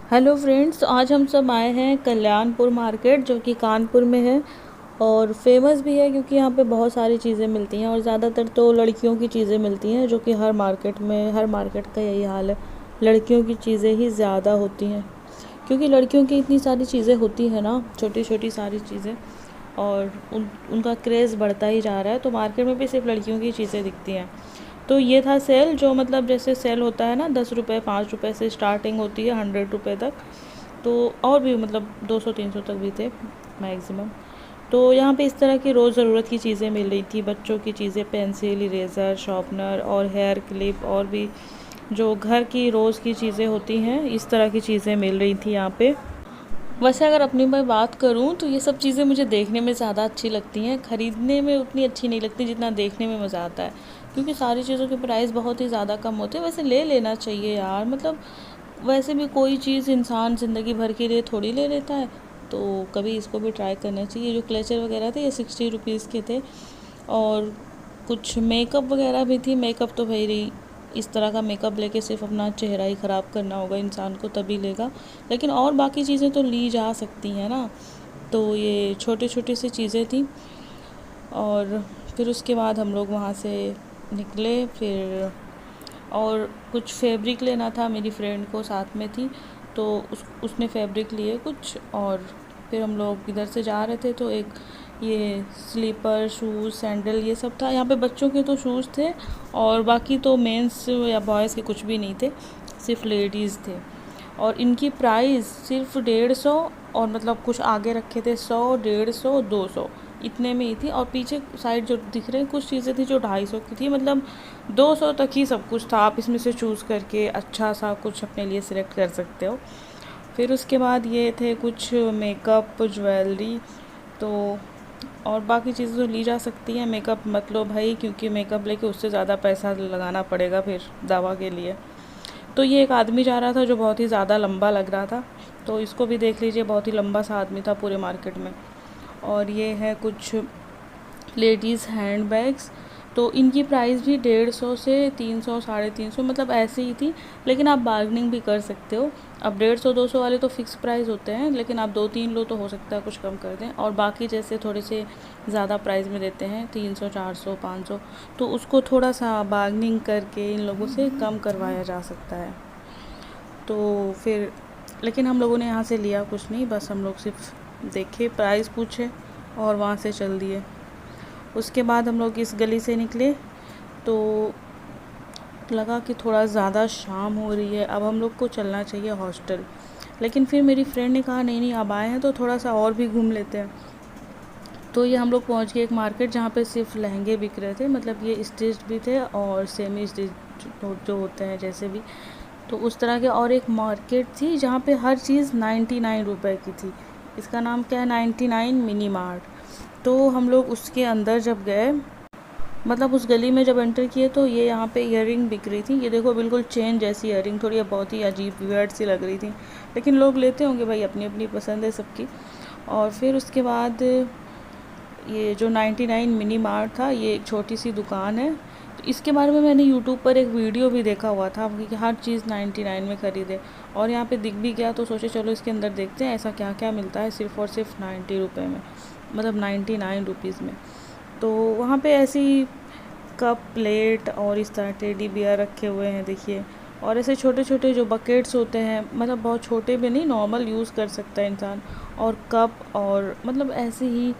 Hello friends, आज हम सब आए हैं कल्याणपुर मार्केट जो कि कानपुर में है और फेमस भी है क्योंकि यहाँ पे बहुत सारी चीज़ें मिलती हैं और ज़्यादातर तो लड़कियों की चीज़ें मिलती हैं, जो कि हर मार्केट का यही हाल है। लड़कियों की चीज़ें ही ज़्यादा होती हैं क्योंकि लड़कियों की इतनी सारी चीज़ें होती हैं ना, छोटी छोटी सारी चीज़ें, और उनका क्रेज़ बढ़ता ही जा रहा है। तो मार्केट में भी सिर्फ लड़कियों की चीज़ें दिखती हैं। तो ये था सेल, जो मतलब जैसे सेल होता है ना, 10 रुपये 5 रुपये से स्टार्टिंग होती है 100 रुपये तक। तो और भी मतलब 200 300 तक भी थे मैक्सिमम। तो यहाँ पे इस तरह की रोज़ ज़रूरत की चीज़ें मिल रही थी, बच्चों की चीज़ें, पेंसिल, इरेज़र, शार्पनर और हेयर क्लिप, और भी जो घर की रोज़ की चीज़ें होती हैं, इस तरह की चीज़ें मिल रही थी यहाँ पे। वैसे अगर अपनी मैं बात करूँ तो ये सब चीज़ें मुझे देखने में ज़्यादा अच्छी लगती हैं, ख़रीदने में उतनी अच्छी नहीं लगती जितना देखने में मज़ा आता है, क्योंकि सारी चीज़ों के प्राइस बहुत ही ज़्यादा कम होते हैं। वैसे ले लेना चाहिए यार, मतलब वैसे भी कोई चीज़ इंसान ज़िंदगी भर के लिए थोड़ी ले लेता है, तो कभी इसको भी ट्राई करना चाहिए। जो क्लेचर वगैरह थे ये 60 रुपीज़ के थे, और कुछ मेकअप वगैरह भी थी। मेकअप तो भाई रही, इस तरह का मेकअप लेके सिर्फ अपना चेहरा ही ख़राब करना होगा इंसान को तभी लेगा, लेकिन और बाकी चीज़ें तो ली जा सकती हैं ना। तो ये छोटी छोटी सी चीज़ें थी, और फिर उसके बाद हम लोग वहाँ से निकले। फिर और कुछ फैब्रिक लेना था, मेरी फ्रेंड को साथ में थी, तो उसने फैब्रिक लिए कुछ। और फिर हम लोग इधर से जा रहे थे तो एक ये स्लीपर, शूज़, सैंडल, ये सब था। यहाँ पे बच्चों के तो शूज़ थे और बाकी तो मेंस या बॉयज़ के कुछ भी नहीं थे, सिर्फ लेडीज़ थे। और इनकी प्राइस सिर्फ 150, और मतलब कुछ आगे रखे थे 100, 150, 200, इतने में ही थी। और पीछे साइड जो दिख रहे हैं कुछ चीज़ें थी जो 250 की थी, मतलब 200 तक ही सब कुछ था। आप इसमें से चूज़ करके अच्छा सा कुछ अपने लिए सिलेक्ट कर सकते हो। फिर उसके बाद ये थे कुछ मेकअप, ज्वेलरी, तो और बाकी चीज़ें तो ली जा सकती हैं। मेकअप मत लो भाई, क्योंकि मेकअप लेके उससे ज़्यादा पैसा लगाना पड़ेगा फिर दवा के लिए। तो ये एक आदमी जा रहा था जो बहुत ही ज़्यादा लंबा लग रहा था, तो इसको भी देख लीजिए, बहुत ही लंबा सा आदमी था पूरे मार्केट में। और ये है कुछ लेडीज़ हैंड बैग्स, तो इनकी प्राइस भी 150 से 300, 350, मतलब ऐसे ही थी, लेकिन आप बार्गेनिंग भी कर सकते हो। अब 150 200 वाले तो फिक्स प्राइस होते हैं, लेकिन आप 2 3 लो तो हो सकता है कुछ कम कर दें। और बाकी जैसे थोड़े से ज़्यादा प्राइस में देते हैं, 300 400 500, तो उसको थोड़ा सा बार्गेनिंग करके इन लोगों से कम करवाया जा सकता है। तो फिर लेकिन हम लोगों ने यहाँ से लिया कुछ नहीं, बस हम लोग सिर्फ देखे, प्राइस पूछे और वहाँ से चल दिए। उसके बाद हम लोग इस गली से निकले तो लगा कि थोड़ा ज़्यादा शाम हो रही है, अब हम लोग को चलना चाहिए हॉस्टल। लेकिन फिर मेरी फ्रेंड ने कहा नहीं नहीं, अब आए हैं तो थोड़ा सा और भी घूम लेते हैं। तो ये हम लोग पहुँच गए एक मार्केट जहाँ पे सिर्फ लहंगे बिक रहे थे, मतलब ये स्टिच्ड भी थे और सेमी स्टिच जो होते हैं जैसे भी, तो उस तरह के। और एक मार्केट थी जहाँ पे हर चीज़ 99 रुपए की थी, इसका नाम क्या है, 99 मिनी मार्ट। तो हम लोग उसके अंदर जब गए, मतलब उस गली में जब एंटर किए, तो ये यहाँ पे ईयरिंग बिक रही थी। ये देखो, बिल्कुल चेन जैसी ईयरिंग, थोड़ी बहुत ही अजीब वियर्ड सी लग रही थी, लेकिन लोग लेते होंगे भाई, अपनी अपनी पसंद है सबकी। और फिर उसके बाद ये जो 99 मिनी मार्ट था, ये एक छोटी सी दुकान है। तो इसके बारे में मैंने यूट्यूब पर एक वीडियो भी देखा हुआ था कि हर चीज़ 99 में ख़रीदे, और यहाँ पे दिख भी गया, तो सोचे चलो इसके अंदर देखते हैं ऐसा क्या क्या मिलता है सिर्फ़ और सिर्फ 90 रुपये में, मतलब 99 रुपीज़ में। तो वहाँ पे ऐसी कप, प्लेट और इस तरह टेडी बियर रखे हुए हैं, देखिए। और ऐसे छोटे छोटे जो बकेट्स होते हैं, मतलब बहुत छोटे भी नहीं, नॉर्मल यूज़ कर सकता है इंसान। और कप, और मतलब ऐसे ही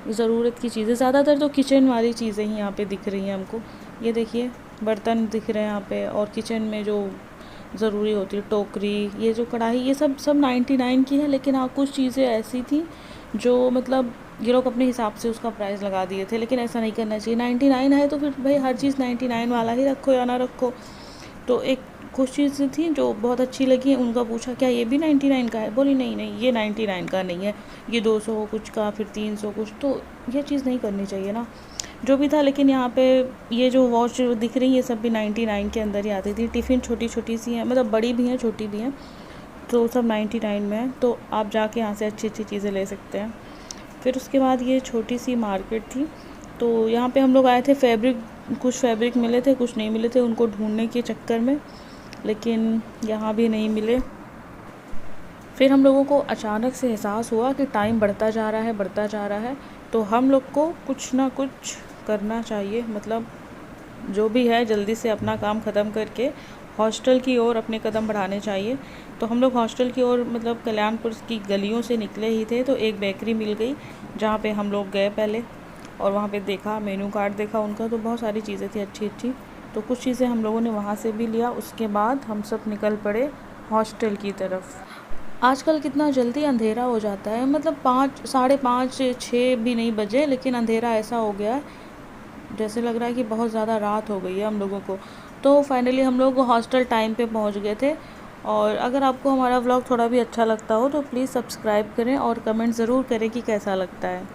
ज़रूरत की चीज़ें, ज़्यादातर तो किचन वाली चीज़ें ही यहाँ पे दिख रही हैं हमको। ये देखिए, बर्तन दिख रहे हैं यहाँ पे, और किचन में जो ज़रूरी होती है, टोकरी, ये जो कढ़ाई, ये सब सब 99 की है। लेकिन हाँ, कुछ चीज़ें ऐसी थी जो मतलब ये लोग अपने हिसाब से उसका प्राइस लगा दिए थे, लेकिन ऐसा नहीं करना चाहिए। 99 है तो फिर भाई हर चीज़ 99 वाला ही रखो या ना रखो। तो एक कुछ चीज़ें थी जो बहुत अच्छी लगी, उनका पूछा क्या ये भी 99 का है, बोली नहीं नहीं, ये 99 का नहीं है, ये 200 कुछ का, फिर 300 कुछ। तो ये चीज़ नहीं करनी चाहिए ना, जो भी था। लेकिन यहाँ पे ये जो वॉच दिख रही है, ये सब भी 99 के अंदर ही आती थी। टिफ़िन छोटी छोटी सी हैं, मतलब बड़ी भी हैं छोटी भी हैं, तो सब 99 में है। तो आप जाके यहाँ से अच्छी अच्छी चीज़ें ले सकते हैं। फिर उसके बाद ये छोटी सी मार्केट थी, तो यहाँ पे हम लोग आए थे फैब्रिक, कुछ फैब्रिक मिले थे कुछ नहीं मिले थे, उनको ढूंढने के चक्कर में, लेकिन यहाँ भी नहीं मिले। फिर हम लोगों को अचानक से एहसास हुआ कि टाइम बढ़ता जा रहा है, तो हम लोग को कुछ ना कुछ करना चाहिए, मतलब जो भी है जल्दी से अपना काम ख़त्म करके हॉस्टल की ओर अपने कदम बढ़ाने चाहिए। तो हम लोग हॉस्टल की ओर मतलब कल्याणपुर की गलियों से निकले ही थे, तो एक बेकरी मिल गई जहाँ पे हम लोग गए पहले, और वहाँ पे देखा, मेनू कार्ड देखा उनका, तो बहुत सारी चीज़ें थी अच्छी अच्छी, तो कुछ चीज़ें हम लोगों ने वहाँ से भी लिया। उसके बाद हम सब निकल पड़े हॉस्टल की तरफ। आजकल कितना जल्दी अंधेरा हो जाता है, मतलब 5, 5:30, 6 भी नहीं बजे, लेकिन अंधेरा ऐसा हो गया है जैसे लग रहा है कि बहुत ज़्यादा रात हो गई है हम लोगों को। तो फाइनली हम लोग हॉस्टल टाइम पे पहुंच गए थे। और अगर आपको हमारा व्लॉग थोड़ा भी अच्छा लगता हो तो प्लीज़ सब्सक्राइब करें और कमेंट ज़रूर करें कि कैसा लगता है।